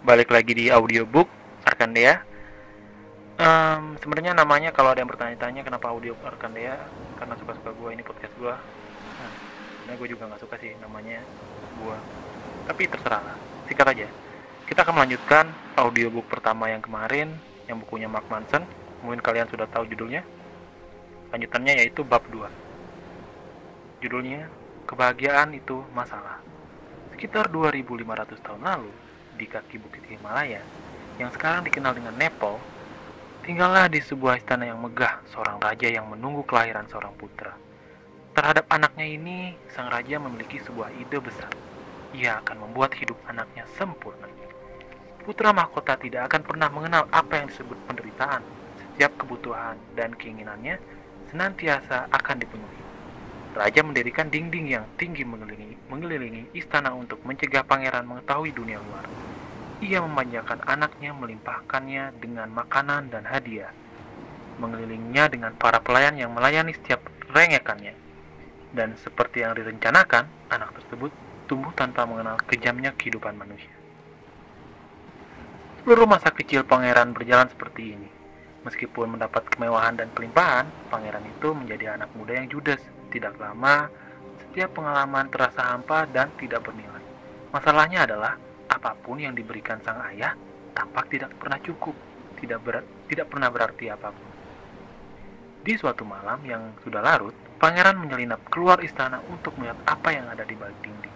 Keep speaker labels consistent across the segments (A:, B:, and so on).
A: Balik lagi di audiobook Arkandea. Sebenarnya namanya kalau ada yang bertanya-tanya kenapa audio Arkandea, karena suka-suka gue, ini podcast gue. Sebenarnya gue juga nggak suka sih namanya gue. Tapi terserah lah, sikat aja. Kita akan melanjutkan audiobook pertama yang kemarin, yang bukunya Mark Manson. Mungkin kalian sudah tahu judulnya. Lanjutannya yaitu bab 2. Judulnya Kebahagiaan Itu Masalah. Sekitar 2500 tahun lalu, di kaki bukit Himalaya, yang sekarang dikenal dengan Nepal, tinggallah di sebuah istana yang megah seorang raja yang menunggu kelahiran seorang putra. Terhadap anaknya ini, sang raja memiliki sebuah ide besar. Ia akan membuat hidup anaknya sempurna. Putra mahkota tidak akan pernah mengenal apa yang disebut penderitaan. Setiap kebutuhan dan keinginannya senantiasa akan dipenuhi. Raja mendirikan dinding yang tinggi mengelilingi istana untuk mencegah pangeran mengetahui dunia luar. Ia memanjakan anaknya, melimpahkannya dengan makanan dan hadiah, mengelilinginya dengan para pelayan yang melayani setiap rengekannya. Dan seperti yang direncanakan, anak tersebut tumbuh tanpa mengenal kejamnya kehidupan manusia. Seluruh masa kecil pangeran berjalan seperti ini. Meskipun mendapat kemewahan dan kelimpahan, pangeran itu menjadi anak muda yang judes. Tidak lama, setiap pengalaman terasa hampa dan tidak bernilai. Masalahnya adalah, apapun yang diberikan sang ayah tampak tidak pernah cukup, tidak pernah berarti apapun. Di suatu malam yang sudah larut, pangeran menyelinap keluar istana untuk melihat apa yang ada di balik dinding.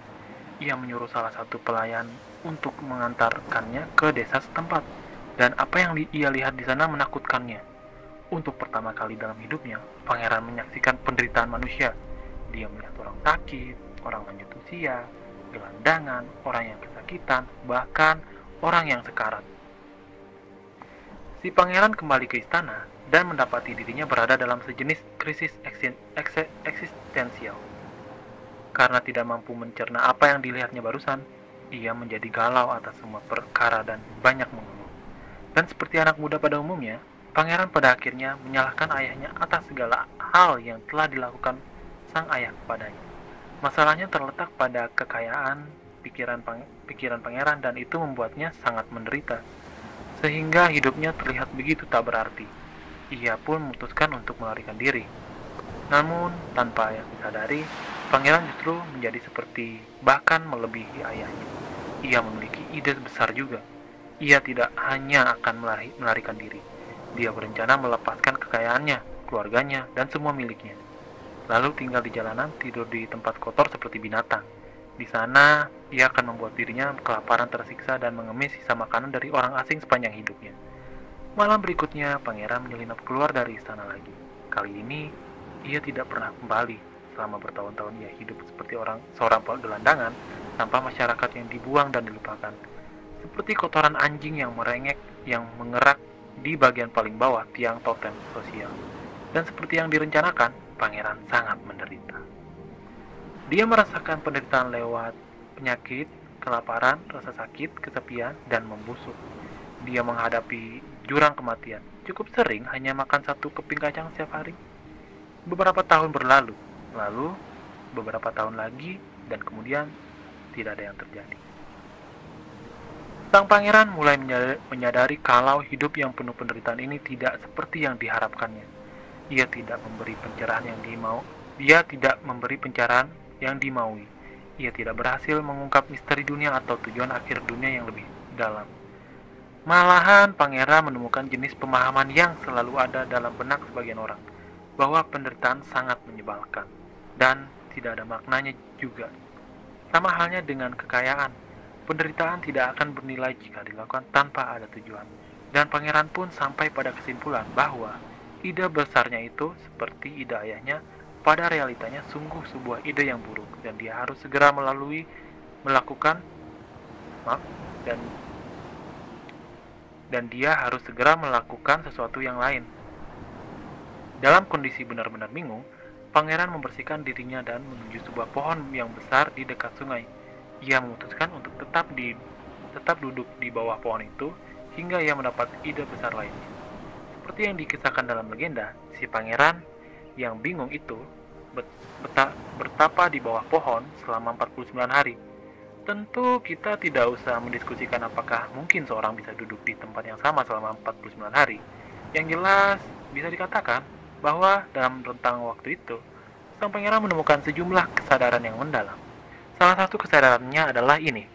A: Ia menyuruh salah satu pelayan untuk mengantarkannya ke desa setempat, dan apa yang ia lihat di sana menakutkannya. Untuk pertama kali dalam hidupnya, pangeran menyaksikan penderitaan manusia. Dia melihat orang sakit, orang lanjut usia, gelandangan, orang yang kesakitan, bahkan orang yang sekarat. Si pangeran kembali ke istana dan mendapati dirinya berada dalam sejenis krisis eksistensial. Karena tidak mampu mencerna apa yang dilihatnya barusan, ia menjadi galau atas semua perkara dan banyak mengeluh. Dan seperti anak muda pada umumnya, pangeran pada akhirnya menyalahkan ayahnya atas segala hal yang telah dilakukan sang ayah kepadanya. Masalahnya terletak pada kekayaan pikiran pangeran, dan itu membuatnya sangat menderita, sehingga hidupnya terlihat begitu tak berarti. Ia pun memutuskan untuk melarikan diri. Namun, tanpa yang disadari, pangeran justru menjadi seperti, bahkan melebihi ayahnya. Ia memiliki ide besar juga. Ia tidak hanya akan melarikan diri. Dia berencana melepaskan kekayaannya, keluarganya, dan semua miliknya. Lalu tinggal di jalanan, tidur di tempat kotor seperti binatang. Di sana, ia akan membuat dirinya kelaparan tersiksa dan mengemis sisa makanan dari orang asing sepanjang hidupnya. Malam berikutnya, pangeran menyelinap keluar dari istana lagi. Kali ini, ia tidak pernah kembali. Selama bertahun-tahun ia hidup seperti seorang gelandangan, tanpa masyarakat yang dibuang dan dilupakan. Seperti kotoran anjing yang mengerak di bagian paling bawah tiang totem sosial. Dan seperti yang direncanakan, pangeran sangat menderita. Dia merasakan penderitaan lewat penyakit, kelaparan, rasa sakit, kesepian, dan membusuk. Dia menghadapi jurang kematian. Cukup sering hanya makan satu keping kacang setiap hari. Beberapa tahun berlalu, lalu beberapa tahun lagi, dan kemudian tidak ada yang terjadi. Sang pangeran mulai menyadari kalau hidup yang penuh penderitaan ini tidak seperti yang diharapkannya. Ia tidak memberi pencerahan yang dimaui. Ia tidak berhasil mengungkap misteri dunia atau tujuan akhir dunia yang lebih dalam. Malahan, pangeran menemukan jenis pemahaman yang selalu ada dalam benak sebagian orang, bahwa penderitaan sangat menyebalkan, dan tidak ada maknanya juga. Sama halnya dengan kekayaan, penderitaan tidak akan bernilai jika dilakukan tanpa ada tujuan. Dan pangeran pun sampai pada kesimpulan bahwa ide besarnya itu, seperti ide ayahnya, pada realitanya sungguh sebuah ide yang buruk, dan dia harus segera melakukan sesuatu yang lain. Dalam kondisi benar-benar bingung, pangeran membersihkan dirinya dan menuju sebuah pohon yang besar di dekat sungai. Ia memutuskan untuk tetap duduk di bawah pohon itu hingga ia mendapat ide besar lainnya. Seperti yang dikisahkan dalam legenda, si pangeran yang bingung itu bertapa di bawah pohon selama 49 hari. Tentu kita tidak usah mendiskusikan apakah mungkin seorang bisa duduk di tempat yang sama selama 49 hari. Yang jelas, bisa dikatakan bahwa dalam rentang waktu itu, sang pangeran menemukan sejumlah kesadaran yang mendalam. Salah satu kesadarannya adalah ini,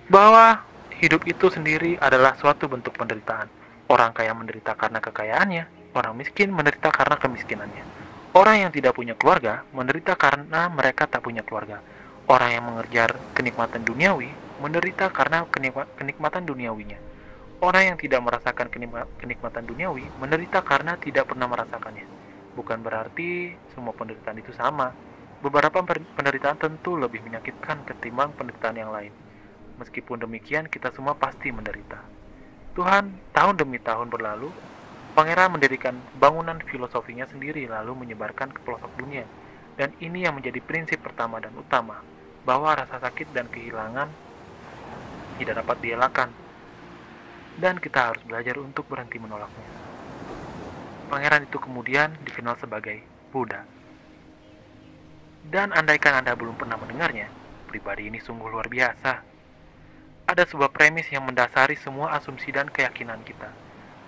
A: bahwa hidup itu sendiri adalah suatu bentuk penderitaan. Orang kaya menderita karena kekayaannya, orang miskin menderita karena kemiskinannya. Orang yang tidak punya keluarga menderita karena mereka tak punya keluarga. Orang yang mengejar kenikmatan duniawi menderita karena kenikmatan duniawinya. Orang yang tidak merasakan kenikmatan duniawi menderita karena tidak pernah merasakannya. Bukan berarti semua penderitaan itu sama. Beberapa penderitaan tentu lebih menyakitkan ketimbang penderitaan yang lain. Meskipun demikian, kita semua pasti menderita. Tuhan tahun demi tahun berlalu, pangeran mendirikan bangunan filosofinya sendiri lalu menyebarkan ke pelosok dunia. Dan ini yang menjadi prinsip pertama dan utama, bahwa rasa sakit dan kehilangan tidak dapat dielakkan, dan kita harus belajar untuk berhenti menolaknya. Pangeran itu kemudian dikenal sebagai Buddha. Dan andaikan Anda belum pernah mendengarnya, pribadi ini sungguh luar biasa. Ada sebuah premis yang mendasari semua asumsi dan keyakinan kita.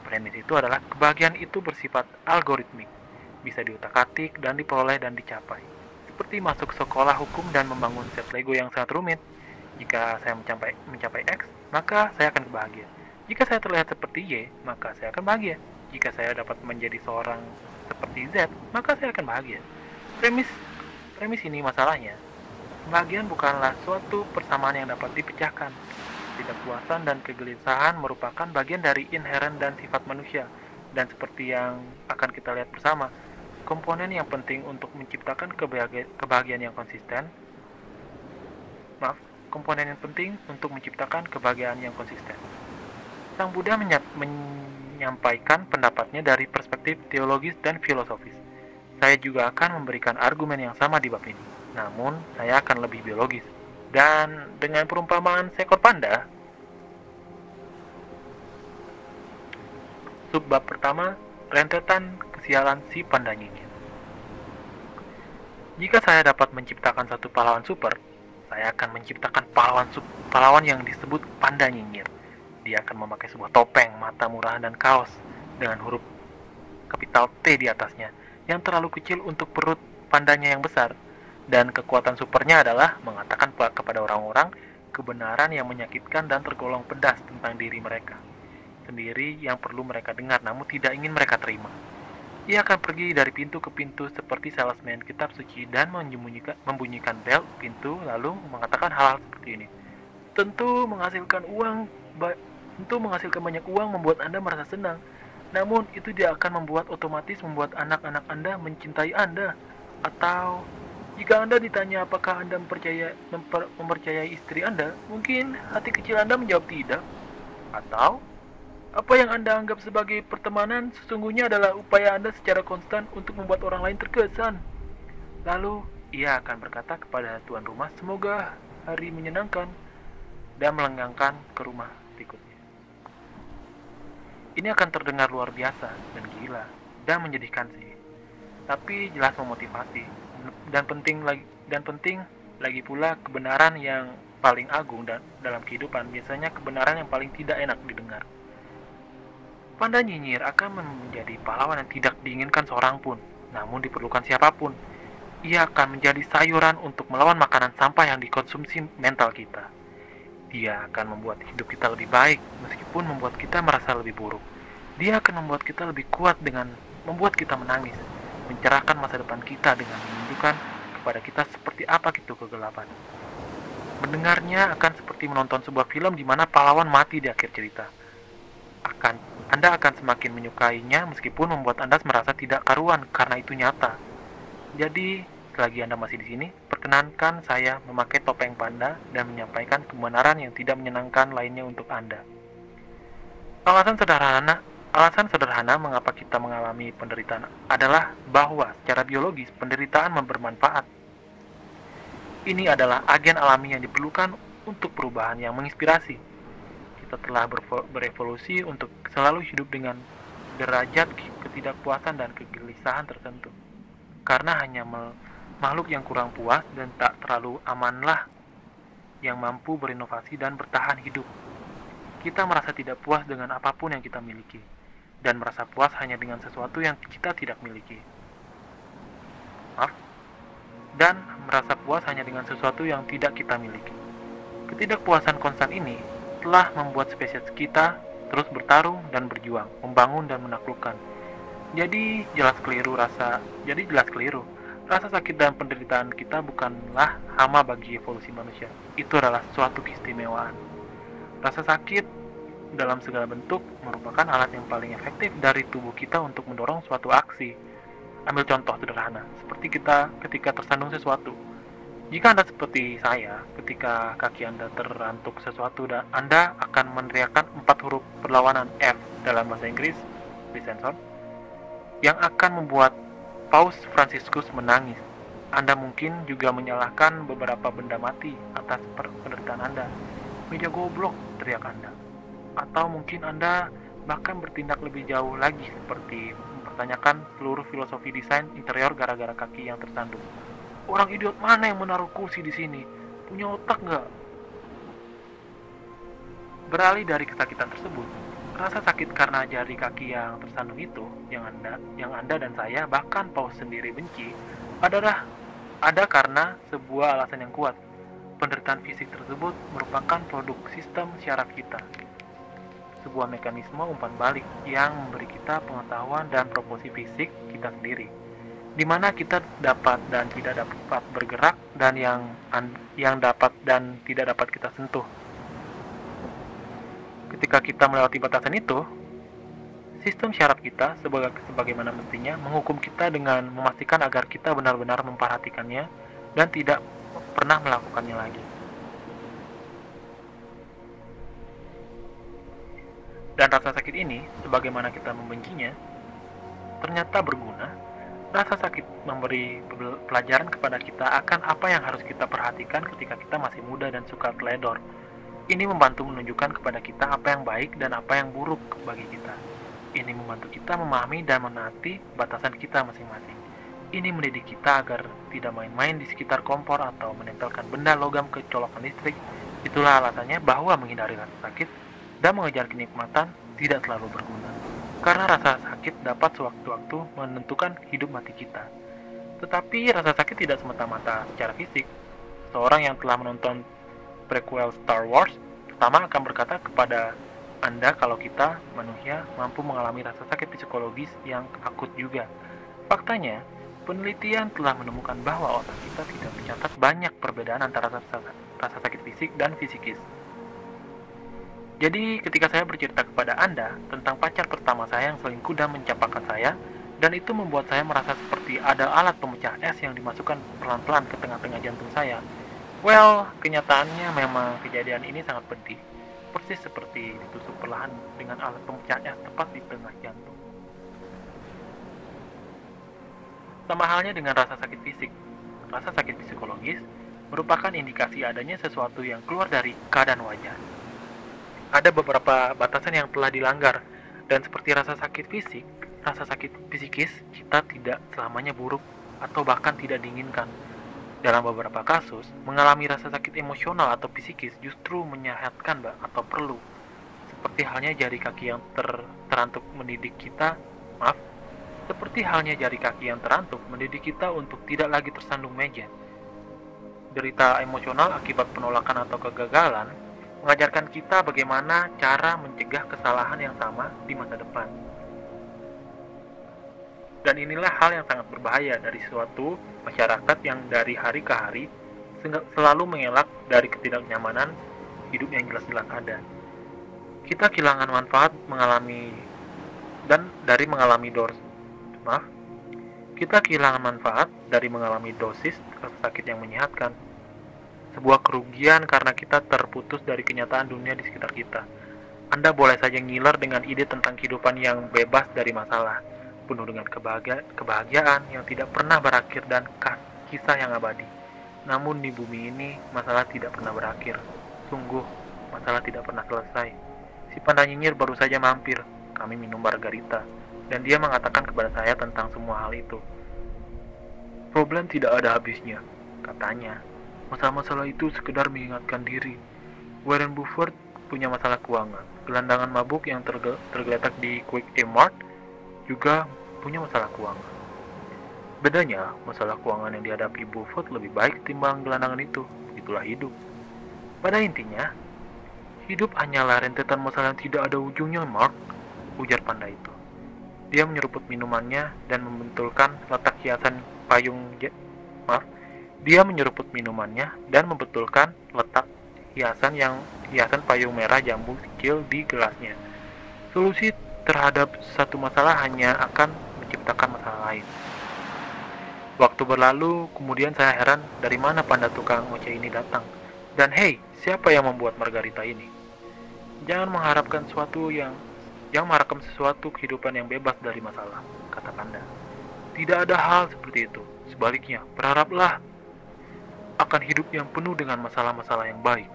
A: Premis itu adalah kebahagiaan itu bersifat algoritmik, bisa diutak-atik dan diperoleh dan dicapai. Seperti masuk sekolah hukum dan membangun set Lego yang sangat rumit. Jika saya mencapai X, maka saya akan bahagia. Jika saya terlihat seperti Y, maka saya akan bahagia. Jika saya dapat menjadi seorang seperti Z, maka saya akan bahagia. Premis ini masalahnya. Kebahagiaan bukanlah suatu persamaan yang dapat dipecahkan. Ketidakpuasan dan kegelisahan merupakan bagian dari inheren dan sifat manusia. Dan seperti yang akan kita lihat bersama, komponen yang penting untuk menciptakan kebahagiaan yang konsisten. Komponen yang penting untuk menciptakan kebahagiaan yang konsisten. Sang Buddha menyampaikan pendapatnya dari perspektif teologis dan filosofis. Saya juga akan memberikan argumen yang sama di bab ini, namun saya akan lebih biologis. Dan dengan perumpamaan seekor panda, subbab pertama, rentetan kesialan si panda nyinyir. Jika saya dapat menciptakan satu pahlawan super, saya akan menciptakan pahlawan yang disebut panda nyinyir. Dia akan memakai sebuah topeng, mata murahan, dan kaos dengan huruf kapital T di atasnya, yang terlalu kecil untuk perut pandanya yang besar. Dan kekuatan supernya adalah mengatakan kepada orang-orang kebenaran yang menyakitkan dan tergolong pedas tentang diri mereka sendiri yang perlu mereka dengar namun tidak ingin mereka terima. Ia akan pergi dari pintu ke pintu seperti salesman kitab suci dan membunyikan bel pintu lalu mengatakan hal-hal seperti ini. Tentu menghasilkan banyak uang membuat Anda merasa senang. Namun itu tidak akan otomatis membuat anak-anak Anda mencintai Anda. Atau jika Anda ditanya apakah Anda mempercayai istri Anda, mungkin hati kecil Anda menjawab tidak. Atau apa yang Anda anggap sebagai pertemanan sesungguhnya adalah upaya Anda secara konstan untuk membuat orang lain terkesan. Lalu ia akan berkata kepada tuan rumah, semoga hari menyenangkan, dan melenggangkan ke rumah berikutnya. Ini akan terdengar luar biasa dan gila dan menyedihkan sih, tapi jelas memotivasi dan penting lagi pula kebenaran yang paling agung dan dalam kehidupan biasanya kebenaran yang paling tidak enak didengar. Panda nyinyir akan menjadi pahlawan yang tidak diinginkan seorang pun, namun diperlukan siapapun. Ia akan menjadi sayuran untuk melawan makanan sampah yang dikonsumsi mental kita. Dia akan membuat hidup kita lebih baik, meskipun membuat kita merasa lebih buruk. Dia akan membuat kita lebih kuat dengan membuat kita menangis, mencerahkan masa depan kita dengan menunjukkan kepada kita seperti apa itu kegelapan. Mendengarnya akan seperti menonton sebuah film di mana pahlawan mati di akhir cerita. Anda akan semakin menyukainya meskipun membuat Anda merasa tidak karuan karena itu nyata. Jadi, selagi Anda masih di sini, perkenankan saya memakai topeng panda dan menyampaikan kebenaran yang tidak menyenangkan lainnya untuk Anda. Alasan sederhana mengapa kita mengalami penderitaan adalah bahwa secara biologis penderitaan bermanfaat. Ini adalah agen alami yang diperlukan untuk perubahan yang menginspirasi. Kita telah berevolusi untuk selalu hidup dengan derajat ketidakpuasan dan kegelisahan tertentu. Karena hanya makhluk yang kurang puas dan tak terlalu amanlah yang mampu berinovasi dan bertahan hidup. Kita merasa tidak puas dengan apapun yang kita miliki, dan merasa puas hanya dengan sesuatu yang kita tidak miliki. Maaf, dan merasa puas hanya dengan sesuatu yang tidak kita miliki. Ketidakpuasan konstan ini telah membuat spesies kita terus bertarung dan berjuang, membangun dan menaklukkan. Jadi jelas keliru. Rasa sakit dan penderitaan kita bukanlah hama bagi evolusi manusia. Itu adalah suatu keistimewaan. Rasa sakit dalam segala bentuk merupakan alat yang paling efektif dari tubuh kita untuk mendorong suatu aksi. Ambil contoh sederhana, seperti kita ketika tersandung sesuatu. Jika Anda seperti saya, ketika kaki Anda terantuk sesuatu, dan Anda akan meneriakkan 4 huruf perlawanan F dalam bahasa Inggris, disensor, yang akan membuat Paus Fransiskus menangis. Anda mungkin juga menyalahkan beberapa benda mati atas penderitaan Anda. Meja goblok, teriak Anda. Atau mungkin Anda bahkan bertindak lebih jauh lagi, seperti mempertanyakan seluruh filosofi desain interior gara-gara kaki yang tersandung. Orang idiot mana yang menaruh kursi di sini? Punya otak nggak? Beralih dari kesakitan tersebut, rasa sakit karena jari kaki yang tersandung itu, yang Anda dan saya, bahkan Paus sendiri benci, ada karena sebuah alasan yang kuat. Penderitaan fisik tersebut merupakan produk sistem syaraf kita, sebuah mekanisme umpan balik yang memberi kita pengetahuan dan proporsi fisik kita sendiri, di mana kita dapat dan tidak dapat bergerak, dan yang dapat dan tidak dapat kita sentuh. Ketika kita melewati batasan itu, sistem syaraf kita sebagaimana mestinya menghukum kita dengan memastikan agar kita benar-benar memperhatikannya dan tidak pernah melakukannya lagi. Dan rasa sakit ini, sebagaimana kita membencinya, ternyata berguna. Rasa sakit memberi pelajaran kepada kita akan apa yang harus kita perhatikan ketika kita masih muda dan suka teledor. Ini membantu menunjukkan kepada kita apa yang baik dan apa yang buruk bagi kita. Ini membantu kita memahami dan menaati batasan kita masing-masing. Ini mendidik kita agar tidak main-main di sekitar kompor atau menempelkan benda logam ke colokan listrik. Itulah alasannya bahwa menghindari rasa sakit dan mengejar kenikmatan tidak selalu berguna. Karena rasa sakit dapat sewaktu-waktu menentukan hidup mati kita. Tetapi rasa sakit tidak semata-mata secara fisik. Seorang yang telah menonton prequel Star Wars pertama akan berkata kepada Anda kalau kita, manusia, mampu mengalami rasa sakit psikologis yang akut juga. Faktanya, penelitian telah menemukan bahwa otak kita tidak mencatat banyak perbedaan antara rasa sakit fisik dan fisikis. Jadi, ketika saya bercerita kepada Anda tentang pacar pertama saya yang selingkuh dan mencapakan saya, dan itu membuat saya merasa seperti ada alat pemecah es yang dimasukkan pelan-pelan ke tengah-tengah jantung saya. Well, kenyataannya memang kejadian ini sangat pedih, persis seperti ditusuk perlahan dengan alat pemecah es tepat di tengah jantung. Sama halnya dengan rasa sakit fisik, rasa sakit psikologis merupakan indikasi adanya sesuatu yang keluar dari keadaan wajar. Ada beberapa batasan yang telah dilanggar, dan seperti rasa sakit fisik, rasa sakit psikis kita tidak selamanya buruk atau bahkan tidak diinginkan. Dalam beberapa kasus, mengalami rasa sakit emosional atau psikis justru menyehatkan atau perlu. Seperti halnya jari kaki yang terantuk mendidik kita, untuk tidak lagi tersandung meja. Derita emosional akibat penolakan atau kegagalan mengajarkan kita bagaimana cara mencegah kesalahan yang sama di masa depan. Dan inilah hal yang sangat berbahaya dari suatu masyarakat yang dari hari ke hari selalu mengelak dari ketidaknyamanan hidup yang jelas-jelas ada. Kita kehilangan manfaat dari mengalami dosis rasa sakit yang menyehatkan. Sebuah kerugian karena kita terputus dari kenyataan dunia di sekitar kita. Anda boleh saja ngiler dengan ide tentang kehidupan yang bebas dari masalah, penuh dengan kebahagiaan yang tidak pernah berakhir dan kisah yang abadi. Namun di bumi ini, masalah tidak pernah berakhir. Sungguh, masalah tidak pernah selesai. Si panda nyinyir baru saja mampir. Kami minum margarita, dan dia mengatakan kepada saya tentang semua hal itu. Problem tidak ada habisnya, katanya. Masalah-masalah itu sekedar mengingatkan diri. Warren Buffett punya masalah keuangan. Gelandangan mabuk yang tergeletak di Quick A Mart juga punya masalah keuangan. Bedanya, masalah keuangan yang dihadapi Buffett lebih baik ketimbang gelandangan itu. Itulah hidup. Pada intinya, hidup hanyalah rentetan masalah yang tidak ada ujungnya, Mark, ujar panda itu. Dia menyeruput minumannya dan membentulkan letak hiasan payung Mark. Dia menyeruput minumannya dan membetulkan letak hiasan payung merah jambu kecil di gelasnya. Solusi terhadap satu masalah hanya akan menciptakan masalah lain. Waktu berlalu, kemudian saya heran dari mana panda tukang mocha ini datang. Dan hei, siapa yang membuat margarita ini? Jangan mengharapkan sesuatu kehidupan yang bebas dari masalah, kata panda. Tidak ada hal seperti itu. Sebaliknya, berharaplah akan hidup yang penuh dengan masalah-masalah yang baik.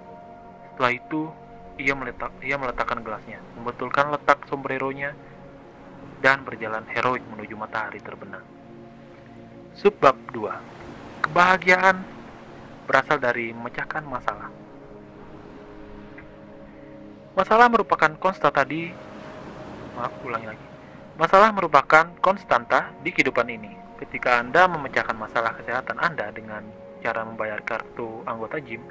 A: Setelah itu, ia meletakkan gelasnya, membetulkan letak sombreronya, dan berjalan heroik menuju matahari terbenam. Subbab 2. Kebahagiaan berasal dari memecahkan masalah. Masalah merupakan Masalah merupakan konstanta di kehidupan ini. Ketika Anda memecahkan masalah kesehatan Anda dengan cara membayar kartu anggota gym,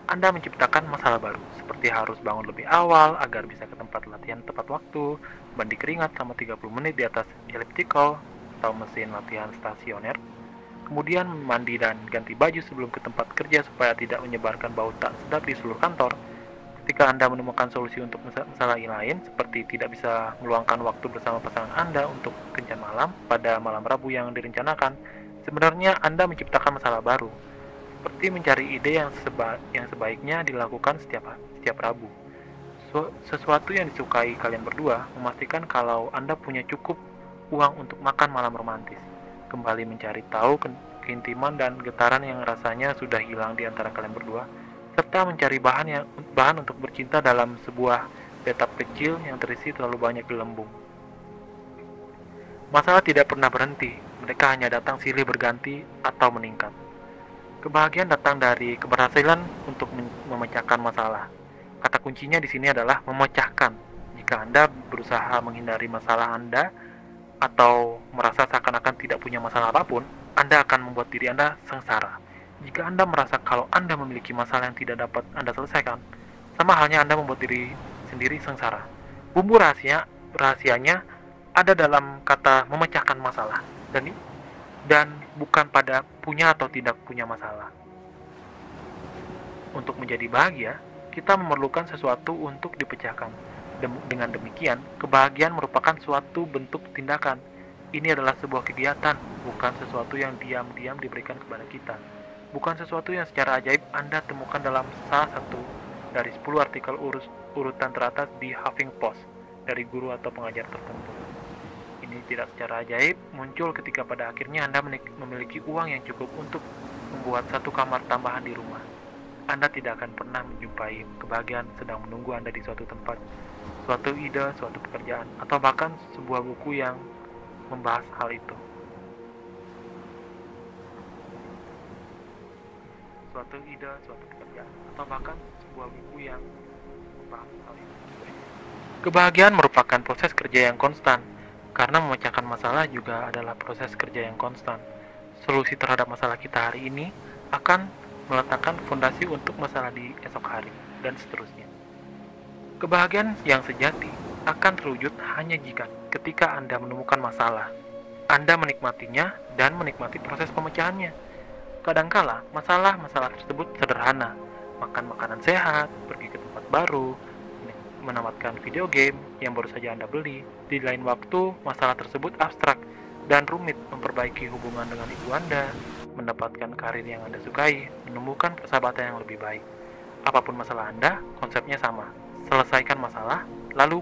A: Anda menciptakan masalah baru, seperti harus bangun lebih awal agar bisa ke tempat latihan tepat waktu, mandi keringat selama 30 menit di atas elliptical atau mesin latihan stasioner, kemudian mandi dan ganti baju sebelum ke tempat kerja supaya tidak menyebarkan bau tak sedap di seluruh kantor. Ketika Anda menemukan solusi untuk masalah lain, seperti tidak bisa meluangkan waktu bersama pasangan Anda untuk kencan malam pada malam Rabu yang direncanakan, sebenarnya Anda menciptakan masalah baru, seperti mencari ide yang sebaiknya dilakukan setiap Rabu. Sesuatu yang disukai kalian berdua, memastikan kalau Anda punya cukup uang untuk makan malam romantis, kembali mencari tahu keintiman dan getaran yang rasanya sudah hilang di antara kalian berdua, serta mencari bahan untuk bercinta dalam sebuah bathtub kecil yang terisi terlalu banyak gelembung. Masalah tidak pernah berhenti, mereka hanya datang silih berganti atau meningkat. Kebahagiaan datang dari keberhasilan untuk memecahkan masalah. Kata kuncinya di sini adalah memecahkan. Jika Anda berusaha menghindari masalah Anda atau merasa seakan-akan tidak punya masalah apapun, Anda akan membuat diri Anda sengsara. Jika Anda merasa kalau Anda memiliki masalah yang tidak dapat Anda selesaikan, sama halnya Anda membuat diri sendiri sengsara. Bumbu rahasianya ada dalam kata memecahkan masalah, dan bukan pada punya atau tidak punya masalah. Untuk menjadi bahagia, kita memerlukan sesuatu untuk dipecahkan. Dengan demikian, kebahagiaan merupakan suatu bentuk tindakan. Ini adalah sebuah kegiatan, bukan sesuatu yang diam-diam diberikan kepada kita. Bukan sesuatu yang secara ajaib Anda temukan dalam salah satu dari 10 artikel urutan teratas di Huffington Post dari guru atau pengajar tertentu. Ini tidak secara ajaib muncul ketika pada akhirnya Anda memiliki uang yang cukup untuk membuat satu kamar tambahan di rumah. Anda tidak akan pernah menjumpai kebahagiaan sedang menunggu Anda di suatu tempat, suatu ide, suatu pekerjaan, atau bahkan sebuah buku yang membahas hal itu. Kebahagiaan merupakan proses kerja yang konstan, karena memecahkan masalah juga adalah proses kerja yang konstan. Solusi terhadap masalah kita hari ini akan meletakkan fondasi untuk masalah di esok hari, dan seterusnya. Kebahagiaan yang sejati akan terwujud hanya ketika Anda menemukan masalah, Anda menikmatinya dan menikmati proses pemecahannya. Kadangkala, masalah-masalah tersebut sederhana, makan makanan sehat, pergi ke tempat baru, menamatkan video game yang baru saja Anda beli. Di lain waktu, masalah tersebut abstrak dan rumit, memperbaiki hubungan dengan ibu Anda, mendapatkan karir yang Anda sukai, menemukan persahabatan yang lebih baik. Apapun masalah Anda, konsepnya sama. Selesaikan masalah, lalu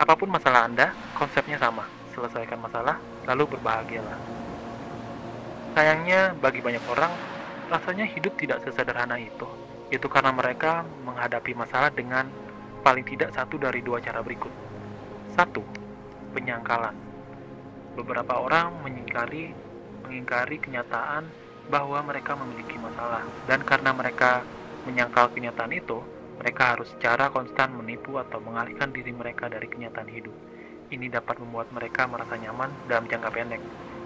A: Apapun masalah Anda, konsepnya sama. Selesaikan masalah, lalu berbahagialah. Sayangnya, bagi banyak orang, rasanya hidup tidak sesederhana itu. Itu karena mereka menghadapi masalah dengan paling tidak satu dari dua cara berikut. 1. Penyangkalan. Beberapa orang mengingkari kenyataan bahwa mereka memiliki masalah, dan karena mereka menyangkal kenyataan itu, mereka harus secara konstan menipu atau mengalihkan diri mereka dari kenyataan hidup. Ini dapat membuat mereka merasa nyaman dalam jangka pendek.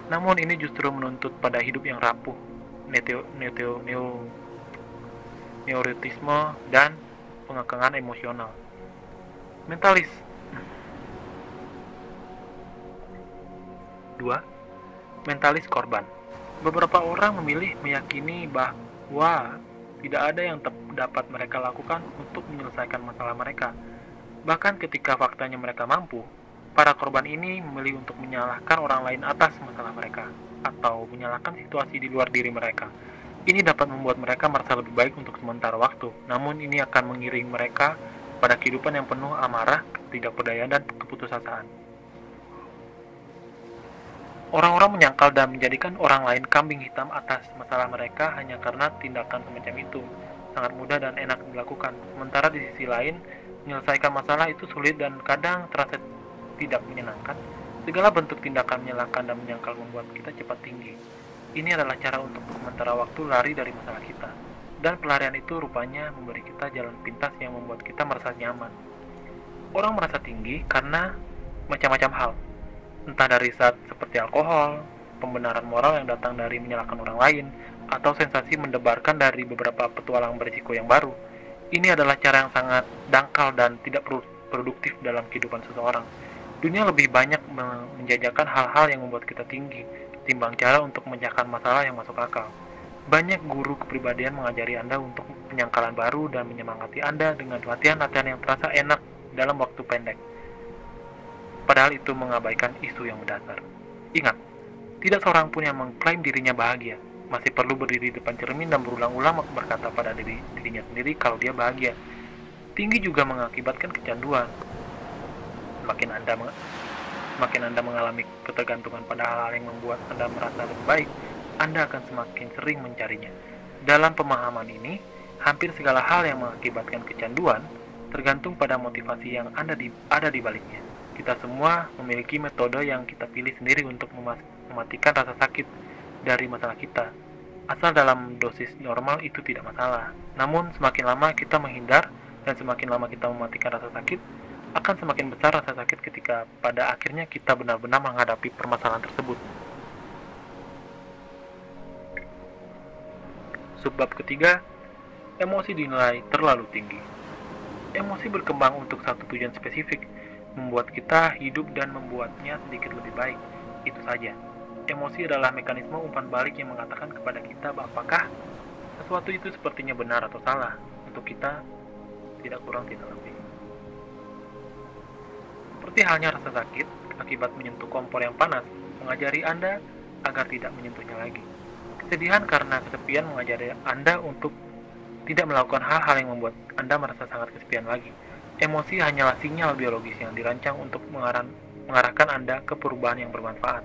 A: Namun ini justru menuntut pada hidup yang rapuh, neurotisme, dan pengekangan emosional. Mentalis. 2. Mentalis korban. Beberapa orang memilih meyakini bahwa tidak ada yang dapat mereka lakukan untuk menyelesaikan masalah mereka. Bahkan ketika faktanya mereka mampu, para korban ini memilih untuk menyalahkan orang lain atas masalah mereka, atau menyalahkan situasi di luar diri mereka. Ini dapat membuat mereka merasa lebih baik untuk sementara waktu, namun ini akan mengiring mereka pada kehidupan yang penuh amarah, ketidakberdayaan, dan keputusasaan. Orang-orang menyangkal dan menjadikan orang lain kambing hitam atas masalah mereka hanya karena tindakan semacam itu sangat mudah dan enak dilakukan. Sementara di sisi lain, menyelesaikan masalah itu sulit dan kadang terasa tidak menyenangkan. Segala bentuk tindakan menyalahkan dan menyangkal membuat kita cepat tinggi. Ini adalah cara untuk sementara waktu lari dari masalah kita. Dan pelarian itu rupanya memberi kita jalan pintas yang membuat kita merasa nyaman. Orang merasa tinggi karena macam-macam hal. Entah dari zat seperti alkohol, pembenaran moral yang datang dari menyalahkan orang lain, atau sensasi mendebarkan dari beberapa petualang berisiko yang baru. Ini adalah cara yang sangat dangkal dan tidak produktif dalam kehidupan seseorang. Dunia lebih banyak menjajakan hal-hal yang membuat kita tinggi, ketimbang cara untuk memecahkan masalah yang masuk akal. Banyak guru kepribadian mengajari Anda untuk penyangkalan baru dan menyemangati Anda dengan latihan-latihan yang terasa enak dalam waktu pendek. Padahal itu mengabaikan isu yang mendasar. Ingat, tidak seorang pun yang mengklaim dirinya bahagia. Masih perlu berdiri di depan cermin dan berulang-ulang berkata pada dirinya sendiri kalau dia bahagia. Tinggi juga mengakibatkan kecanduan. Semakin Anda mengalami ketergantungan pada hal-hal yang membuat Anda merasa lebih baik, Anda akan semakin sering mencarinya. Dalam pemahaman ini, hampir segala hal yang mengakibatkan kecanduan tergantung pada motivasi yang ada di baliknya. Kita semua memiliki metode yang kita pilih sendiri untuk mematikan rasa sakit dari masalah kita. Asal dalam dosis normal itu tidak masalah. Namun semakin lama kita menghindar dan semakin lama kita mematikan rasa sakit, akan semakin besar rasa sakit ketika pada akhirnya kita benar-benar menghadapi permasalahan tersebut. Subbab ketiga, emosi dinilai terlalu tinggi. Emosi berkembang untuk satu tujuan spesifik, membuat kita hidup dan membuatnya sedikit lebih baik. Itu saja. Emosi adalah mekanisme umpan balik yang mengatakan kepada kita apakah sesuatu itu sepertinya benar atau salah untuk kita, tidak kurang tidak lebih. Seperti halnya rasa sakit akibat menyentuh kompor yang panas, mengajari Anda agar tidak menyentuhnya lagi. Kesedihan karena kesepian mengajari Anda untuk tidak melakukan hal-hal yang membuat Anda merasa sangat kesepian lagi. Emosi hanyalah sinyal biologis yang dirancang untuk mengarahkan Anda ke perubahan yang bermanfaat.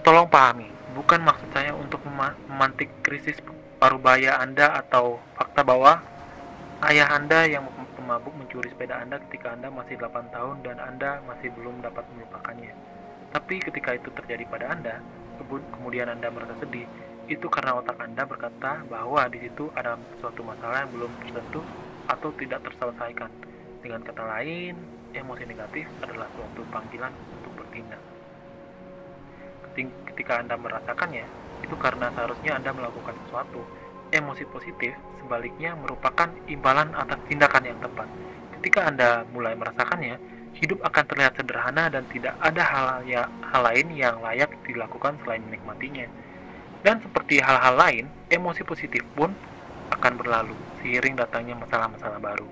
A: Tolong pahami, bukan maksud saya untuk memantik krisis parubaya Anda atau fakta bahwa ayah Anda yang pemabuk mencuri sepeda Anda ketika Anda masih 8 tahun dan Anda masih belum dapat melupakannya. Tapi ketika itu terjadi pada Anda, kemudian Anda merasa sedih, itu karena otak Anda berkata bahwa di situ ada suatu masalah yang belum tersentuh atau tidak terselesaikan. Dengan kata lain, emosi negatif adalah suatu panggilan untuk bertindak. Ketika Anda merasakannya, itu karena seharusnya Anda melakukan sesuatu. Emosi positif, sebaliknya, merupakan imbalan atas tindakan yang tepat. Ketika Anda mulai merasakannya, hidup akan terlihat sederhana dan tidak ada hal lain yang layak dilakukan selain menikmatinya. Dan seperti hal-hal lain, emosi positif pun akan berlalu, seiring datangnya masalah-masalah baru.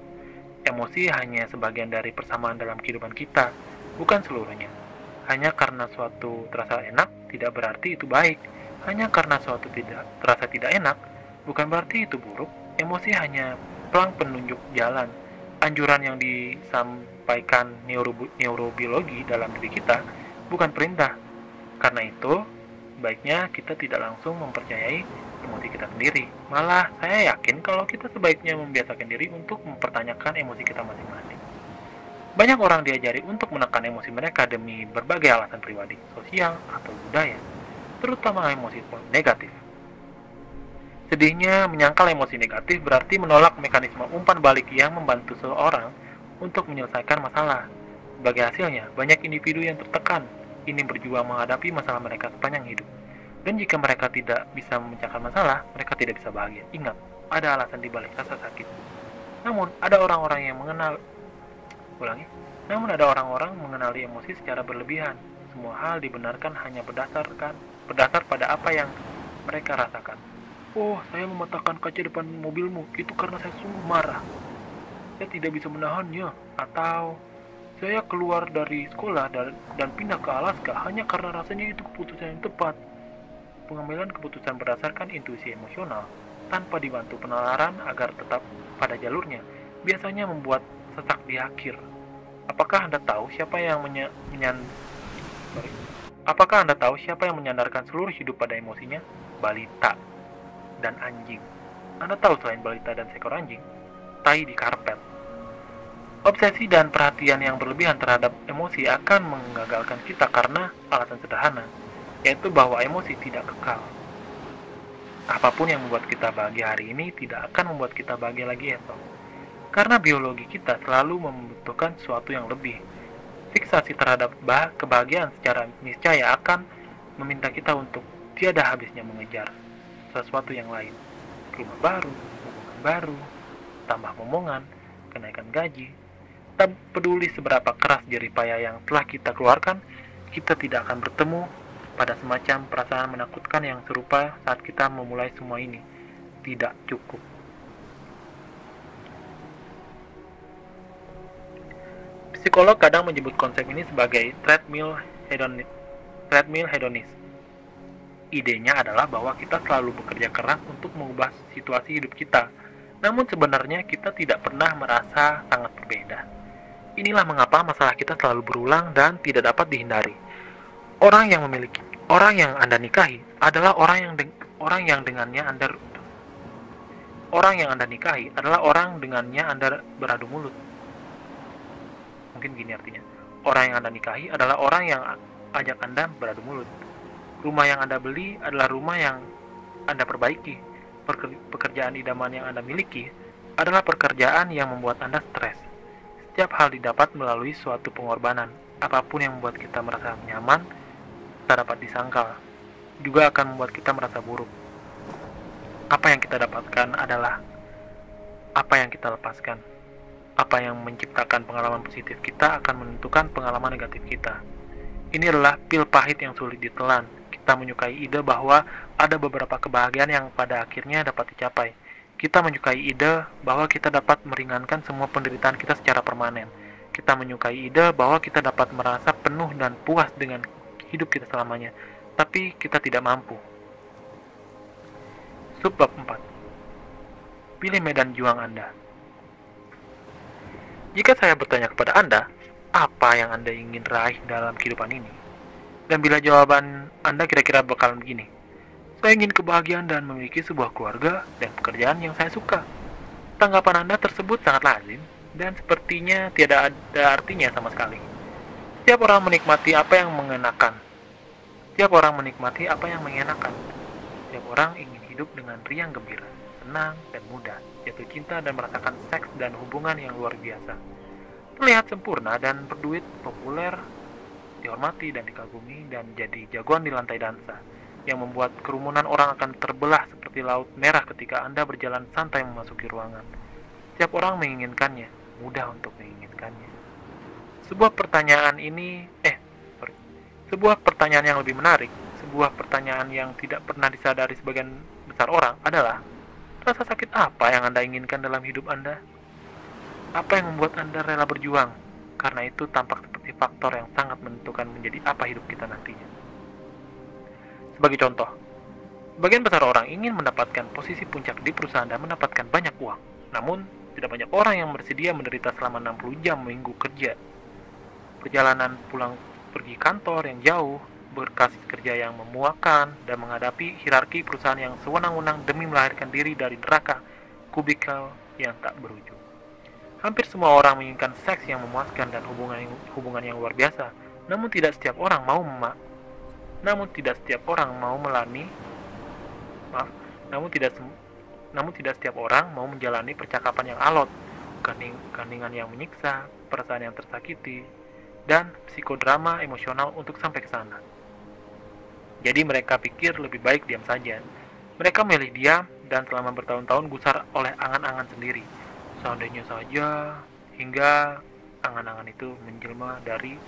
A: Emosi hanya sebagian dari persamaan dalam kehidupan kita, bukan seluruhnya. Hanya karena suatu terasa enak, tidak berarti itu baik. Hanya karena suatu terasa tidak enak, bukan berarti itu buruk. Emosi hanya pelang penunjuk jalan. Anjuran yang disampaikan neurobiologi dalam diri kita, bukan perintah. Karena itu, baiknya kita tidak langsung mempercayai emosi kita sendiri. Malah, saya yakin kalau kita sebaiknya membiasakan diri untuk mempertanyakan emosi kita masing-masing. Banyak orang diajari untuk menekan emosi mereka demi berbagai alasan pribadi, sosial, atau budaya, terutama emosi negatif. Sedihnya, menyangkal emosi negatif berarti menolak mekanisme umpan balik yang membantu seseorang untuk menyelesaikan masalah. Sebagai hasilnya, banyak individu yang tertekan, ini berjuang menghadapi masalah mereka sepanjang hidup. Dan jika mereka tidak bisa memecahkan masalah, mereka tidak bisa bahagia. Ingat, ada alasan di balik rasa sakit. Namun, ada orang-orang yang ulangi. Namun ada orang-orang mengenali emosi secara berlebihan. Semua hal dibenarkan hanya berdasar pada apa yang mereka rasakan. Oh, saya mematahkan kaca depan mobilmu, itu karena saya sungguh marah. Saya tidak bisa menahannya. Atau, saya keluar dari sekolah dan pindah ke Alaska hanya karena rasanya itu keputusan yang tepat. Pengambilan keputusan berdasarkan intuisi emosional, tanpa dibantu penalaran agar tetap pada jalurnya, biasanya membuat sesak di akhir. Apakah Anda tahu siapa yang Apakah Anda tahu siapa yang menyandarkan seluruh hidup pada emosinya? Balita dan anjing. Anda tahu selain balita dan seekor anjing, tai di karpet. Obsesi dan perhatian yang berlebihan terhadap emosi akan menggagalkan kita karena alasan sederhana, yaitu bahwa emosi tidak kekal. Apapun yang membuat kita bahagia hari ini tidak akan membuat kita bahagia lagi esok. Karena biologi kita selalu membutuhkan sesuatu yang lebih. Fiksasi terhadap kebahagiaan secara niscaya akan meminta kita untuk tiada habisnya mengejar sesuatu yang lain. Rumah baru, hubungan baru, tambah momongan, kenaikan gaji. Tak peduli seberapa keras jerih payah yang telah kita keluarkan, kita tidak akan bertemu pada semacam perasaan menakutkan yang serupa saat kita memulai semua ini. Tidak cukup. Psikolog kadang menyebut konsep ini sebagai treadmill hedonis. Idenya adalah bahwa kita selalu bekerja keras untuk mengubah situasi hidup kita, namun sebenarnya kita tidak pernah merasa sangat berbeda. Inilah mengapa masalah kita selalu berulang dan tidak dapat dihindari. Orang yang Anda nikahi adalah orang yang dengannya Anda beradu mulut. Mungkin gini artinya. Orang yang Anda nikahi adalah orang yang ajak Anda beradu mulut. Rumah yang Anda beli adalah rumah yang Anda perbaiki. Pekerjaan idaman yang Anda miliki adalah pekerjaan yang membuat Anda stres. Setiap hal didapat melalui suatu pengorbanan. Apapun yang membuat kita merasa nyaman, tak dapat disangkal. Juga akan membuat kita merasa buruk. Apa yang kita dapatkan adalah apa yang kita lepaskan. Apa yang menciptakan pengalaman positif kita akan menentukan pengalaman negatif kita. Ini adalah pil pahit yang sulit ditelan. Kita menyukai ide bahwa ada beberapa kebahagiaan yang pada akhirnya dapat dicapai. Kita menyukai ide bahwa kita dapat meringankan semua penderitaan kita secara permanen. Kita menyukai ide bahwa kita dapat merasa penuh dan puas dengan hidup kita selamanya. Tapi kita tidak mampu. Subbab 4. Pilih medan juang Anda. Jika saya bertanya kepada Anda, apa yang Anda ingin raih dalam kehidupan ini? Dan bila jawaban Anda kira-kira bakalan begini, saya ingin kebahagiaan dan memiliki sebuah keluarga dan pekerjaan yang saya suka. Tanggapan Anda tersebut sangat lazim dan sepertinya tidak ada artinya sama sekali. Setiap orang menikmati apa yang mengenakan. Setiap orang ingin hidup dengan riang gembira, senang dan mudah, jatuh cinta dan merasakan seks dan hubungan yang luar biasa. Terlihat sempurna dan berduit, populer, dihormati dan dikagumi, dan jadi jagoan di lantai dansa, yang membuat kerumunan orang akan terbelah seperti laut merah ketika Anda berjalan santai memasuki ruangan. Setiap orang menginginkannya, mudah untuk menginginkannya. Sebuah pertanyaan yang lebih menarik, sebuah pertanyaan yang tidak pernah disadari sebagian besar orang adalah, rasa sakit apa yang Anda inginkan dalam hidup Anda? Apa yang membuat Anda rela berjuang? Karena itu tampak seperti faktor yang sangat menentukan menjadi apa hidup kita nantinya. Sebagai contoh, sebagian besar orang ingin mendapatkan posisi puncak di perusahaan dan mendapatkan banyak uang. Namun, tidak banyak orang yang bersedia menderita selama 60 jam minggu kerja. Perjalanan pulang pergi kantor yang jauh, berkas kerja yang memuakkan, dan menghadapi hierarki perusahaan yang sewenang-wenang demi melahirkan diri dari neraka kubikel yang tak berujung. Hampir semua orang menginginkan seks yang memuaskan dan hubungan yang luar biasa. Namun tidak setiap orang mau Namun namun tidak setiap orang mau menjalani percakapan yang alot, keheningan yang menyiksa, perasaan yang tersakiti, dan psikodrama emosional untuk sampai ke sana. Jadi mereka pikir lebih baik diam saja. Mereka memilih diam dan selama bertahun-tahun gusar oleh angan-angan sendiri. Seandainya saja, hingga angan-angan itu menjelma dari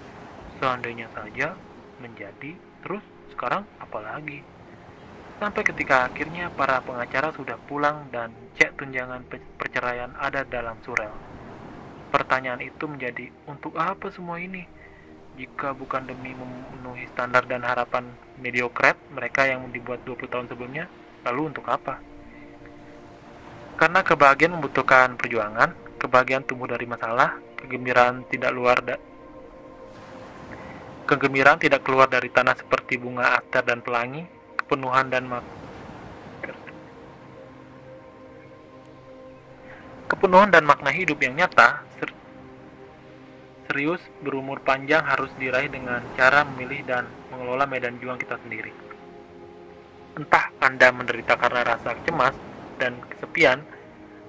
A: seandainya saja menjadi terus sekarang apalagi. Sampai ketika akhirnya para pengacara sudah pulang dan cek tunjangan perceraian ada dalam surel. Pertanyaan itu menjadi, untuk apa semua ini? Jika bukan demi memenuhi standar dan harapan mediokret mereka yang dibuat 20 tahun sebelumnya, lalu untuk apa? Karena kebahagiaan membutuhkan perjuangan, kebahagiaan tumbuh dari masalah, kegembiraan tidak keluar dari tanah seperti bunga aster dan pelangi, kepenuhan dan makna hidup yang nyata, serius, berumur panjang harus diraih dengan cara memilih dan mengelola medan juang kita sendiri. Entah Anda menderita karena rasa cemas dan kesepian,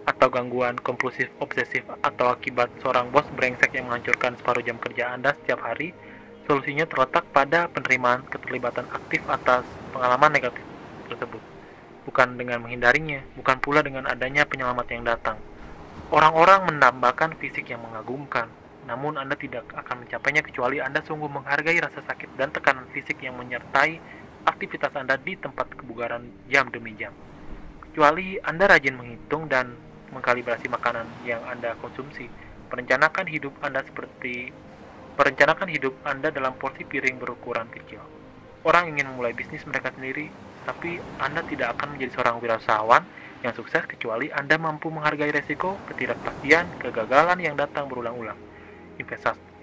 A: atau gangguan kompulsif obsesif, atau akibat seorang bos brengsek yang menghancurkan separuh jam kerja Anda setiap hari, solusinya terletak pada penerimaan keterlibatan aktif atas pengalaman negatif tersebut. Bukan dengan menghindarinya, bukan pula dengan adanya penyelamat yang datang. Orang-orang menambahkan fisik yang mengagumkan, namun Anda tidak akan mencapainya kecuali Anda sungguh menghargai rasa sakit dan tekanan fisik yang menyertai aktivitas Anda di tempat kebugaran jam demi jam. Kecuali Anda rajin menghitung dan mengkalibrasi makanan yang Anda konsumsi. Perencanakan hidup Anda dalam porsi piring berukuran kecil. Orang ingin memulai bisnis mereka sendiri, tapi Anda tidak akan menjadi seorang wirausahawan yang sukses kecuali Anda mampu menghargai resiko, ketidakpastian, kegagalan yang datang berulang-ulang.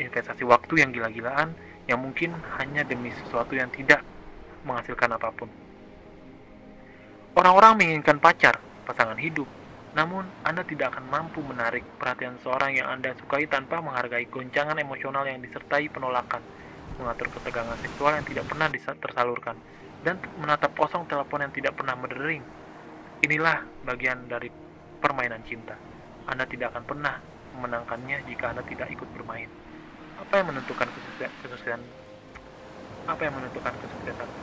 A: Investasi waktu yang gila-gilaan yang mungkin hanya demi sesuatu yang tidak menghasilkan apapun. Orang-orang menginginkan pacar, pasangan hidup, namun Anda tidak akan mampu menarik perhatian seorang yang Anda sukai tanpa menghargai goncangan emosional yang disertai penolakan, mengatur ketegangan seksual yang tidak pernah tersalurkan, dan menatap kosong telepon yang tidak pernah berdering. Inilah bagian dari permainan cinta. Anda tidak akan pernah memenangkannya jika Anda tidak ikut bermain. Apa yang menentukan kesuksesan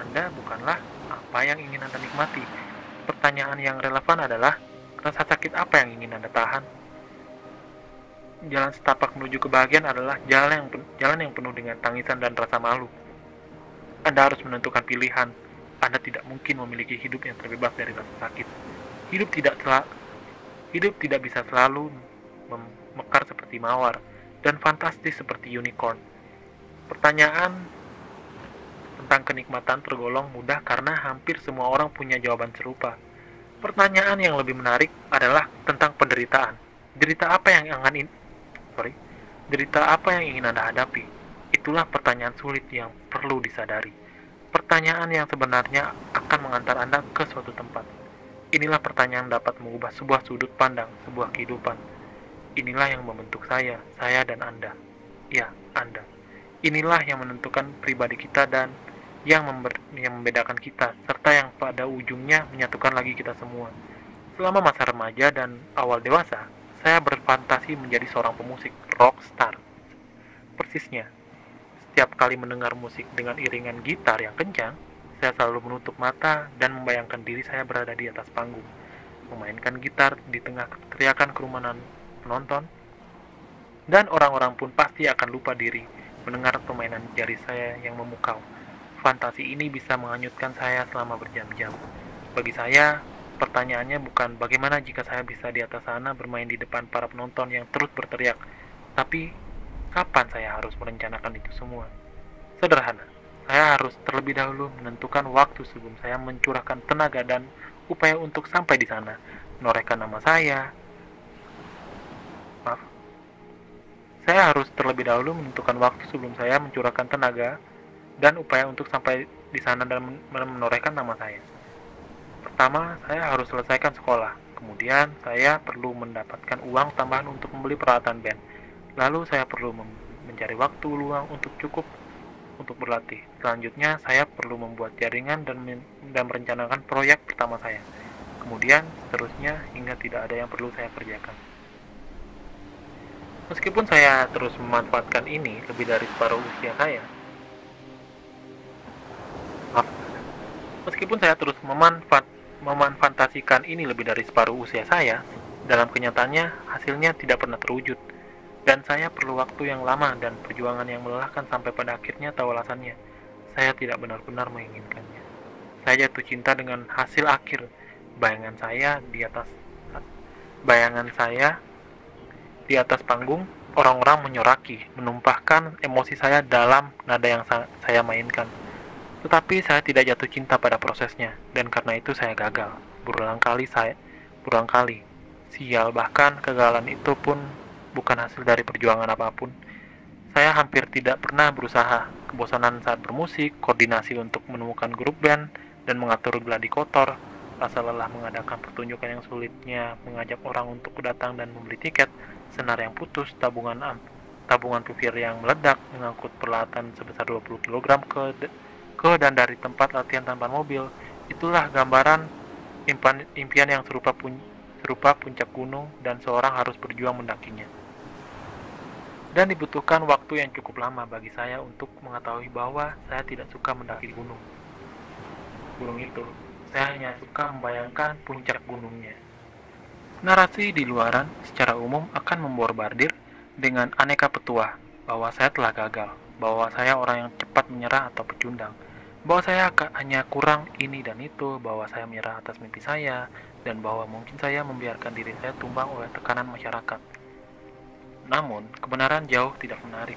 A: Anda bukanlah apa yang ingin Anda nikmati. Pertanyaan yang relevan adalah, rasa sakit apa yang ingin Anda tahan? Jalan setapak menuju kebahagiaan adalah jalan yang penuh dengan tangisan dan rasa malu. Anda harus menentukan pilihan. Anda tidak mungkin memiliki hidup yang terbebas dari rasa sakit. Hidup tidak bisa selalu mekar seperti mawar dan fantastis seperti unicorn. Pertanyaan tentang kenikmatan tergolong mudah karena hampir semua orang punya jawaban serupa. Pertanyaan yang lebih menarik adalah tentang penderitaan. Derita apa yang ingin Anda hadapi? Itulah pertanyaan sulit yang perlu disadari. Pertanyaan yang sebenarnya akan mengantar Anda ke suatu tempat. Inilah pertanyaan yang dapat mengubah sebuah sudut pandang, sebuah kehidupan. Inilah yang membentuk saya dan Anda. Ya, Anda. Inilah yang menentukan pribadi kita dan yang membedakan kita, serta yang pada ujungnya menyatukan lagi kita semua. Selama masa remaja dan awal dewasa, saya berfantasi menjadi seorang pemusik rockstar. Persisnya, setiap kali mendengar musik dengan iringan gitar yang kencang, saya selalu menutup mata dan membayangkan diri saya berada di atas panggung, memainkan gitar di tengah teriakan kerumunan penonton, dan orang-orang pun pasti akan lupa diri mendengar permainan jari saya yang memukau. Fantasi ini bisa menghanyutkan saya selama berjam-jam. Bagi saya, pertanyaannya bukan bagaimana jika saya bisa di atas sana bermain di depan para penonton yang terus berteriak, tapi kapan saya harus merencanakan itu semua? Sederhana, saya harus terlebih dahulu menentukan waktu sebelum saya mencurahkan tenaga dan upaya untuk sampai di sana, menorehkan nama saya. Saya harus terlebih dahulu menentukan waktu sebelum saya mencurahkan tenaga dan upaya untuk sampai di sana dan menorehkan nama saya. Pertama, saya harus selesaikan sekolah. Kemudian, saya perlu mendapatkan uang tambahan untuk membeli peralatan band. Lalu, saya perlu mencari waktu luang untuk berlatih. Selanjutnya, saya perlu membuat jaringan dan merencanakan proyek pertama saya. kemudian seterusnya hingga tidak ada yang perlu saya kerjakan. Meskipun saya terus memanfaatkan ini lebih dari separuh usia saya, maaf, meskipun saya terus memanfantasikan ini lebih dari separuh usia saya, dalam kenyataannya hasilnya tidak pernah terwujud. Dan saya perlu waktu yang lama dan perjuangan yang melelahkan sampai pada akhirnya tahu alasannya. Saya tidak benar-benar menginginkannya. Saya jatuh cinta dengan hasil akhir. Bayangan saya di atas bayangan saya di atas panggung, orang-orang menyoraki, menumpahkan emosi saya dalam nada yang saya mainkan. Tetapi saya tidak jatuh cinta pada prosesnya, dan karena itu saya gagal. Berulang kali. Sial, bahkan kegagalan itu pun bukan hasil dari perjuangan apapun. Saya hampir tidak pernah berusaha. Kebosanan saat bermusik, koordinasi untuk menemukan grup band, dan mengatur gladi kotor, rasa lelah mengadakan pertunjukan yang sulitnya mengajak orang untuk datang dan membeli tiket, senar yang putus, tabungan pipir yang meledak, mengangkut peralatan sebesar 20 kg ke dan dari tempat latihan tanpa mobil. Itulah gambaran impian yang serupa puncak gunung dan seorang harus berjuang mendakinya. Dan dibutuhkan waktu yang cukup lama bagi saya untuk mengetahui bahwa saya tidak suka mendaki gunung itu. Saya hanya suka membayangkan puncak gunungnya. Narasi di luaran secara umum akan memborbardir dengan aneka petua bahwa saya telah gagal, bahwa saya orang yang cepat menyerah atau pecundang, bahwa saya hanya kurang ini dan itu, bahwa saya menyerah atas mimpi saya, dan bahwa mungkin saya membiarkan diri saya tumbang oleh tekanan masyarakat. Namun, kebenaran jauh tidak menarik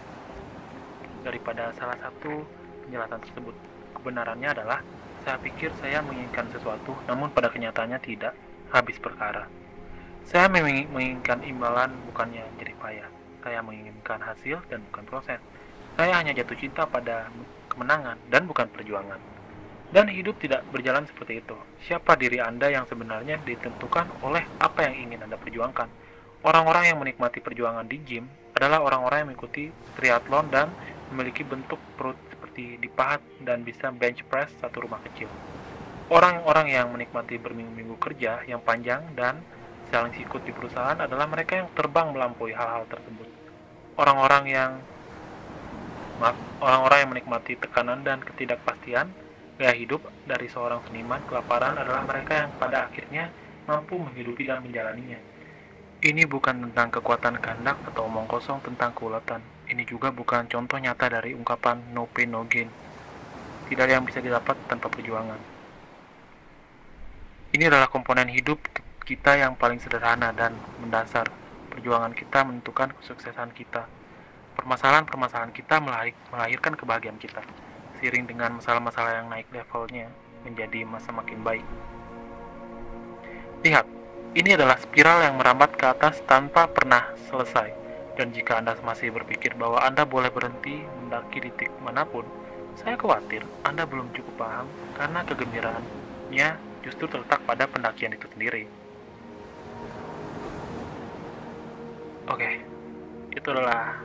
A: daripada salah satu penjelasan tersebut. Kebenarannya adalah, saya pikir saya menginginkan sesuatu, namun pada kenyataannya tidak, habis perkara. Saya menginginkan imbalan, bukannya jerih payah. Saya menginginkan hasil dan bukan proses. Saya hanya jatuh cinta pada kemenangan dan bukan perjuangan. Dan hidup tidak berjalan seperti itu. Siapa diri Anda yang sebenarnya ditentukan oleh apa yang ingin Anda perjuangkan. Orang-orang yang menikmati perjuangan di gym adalah orang-orang yang mengikuti triathlon dan memiliki bentuk perut seperti dipahat dan bisa bench press satu rumah kecil. Orang-orang yang menikmati berminggu-minggu kerja yang panjang dan saling sikut di perusahaan adalah mereka yang terbang melampaui hal-hal tersebut. Orang-orang yang menikmati tekanan dan ketidakpastian gaya hidup dari seorang seniman kelaparan adalah mereka yang pada akhirnya mampu menghidupi dan menjalaninya. Ini bukan tentang kekuatan kehendak atau omong kosong tentang keuletan. Ini juga bukan contoh nyata dari ungkapan no pain no gain. Tidak ada yang bisa didapat tanpa perjuangan. Ini adalah komponen hidup kita yang paling sederhana dan mendasar. Perjuangan kita menentukan kesuksesan kita. Permasalahan-permasalahan kita melahirkan kebahagiaan kita. Seiring dengan masalah-masalah yang naik levelnya menjadi makin baik. Lihat, ini adalah spiral yang merambat ke atas tanpa pernah selesai. Dan jika Anda masih berpikir bahwa Anda boleh berhenti mendaki di titik manapun, saya khawatir Anda belum cukup paham karena kegembiraannya justru terletak pada pendakian itu sendiri. Oke, itu adalah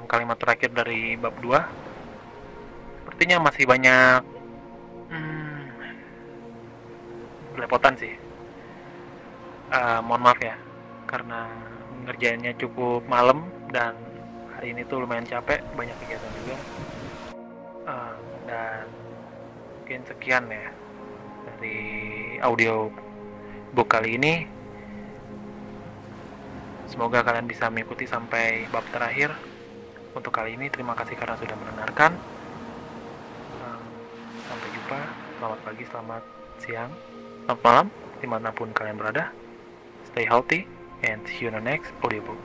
A: kalimat terakhir dari bab 2. Sepertinya masih banyak belepotan sih. Mohon maaf ya, karena ngerjainnya cukup malam dan hari ini tuh lumayan capek, banyak kegiatan juga. Dan mungkin sekian ya dari audio book kali ini. Semoga kalian bisa mengikuti sampai bab terakhir. Untuk kali ini terima kasih karena sudah mendengarkan. Sampai jumpa, selamat pagi, selamat siang, selamat malam, dimanapun kalian berada. Stay healthy and see you in the next audiobook.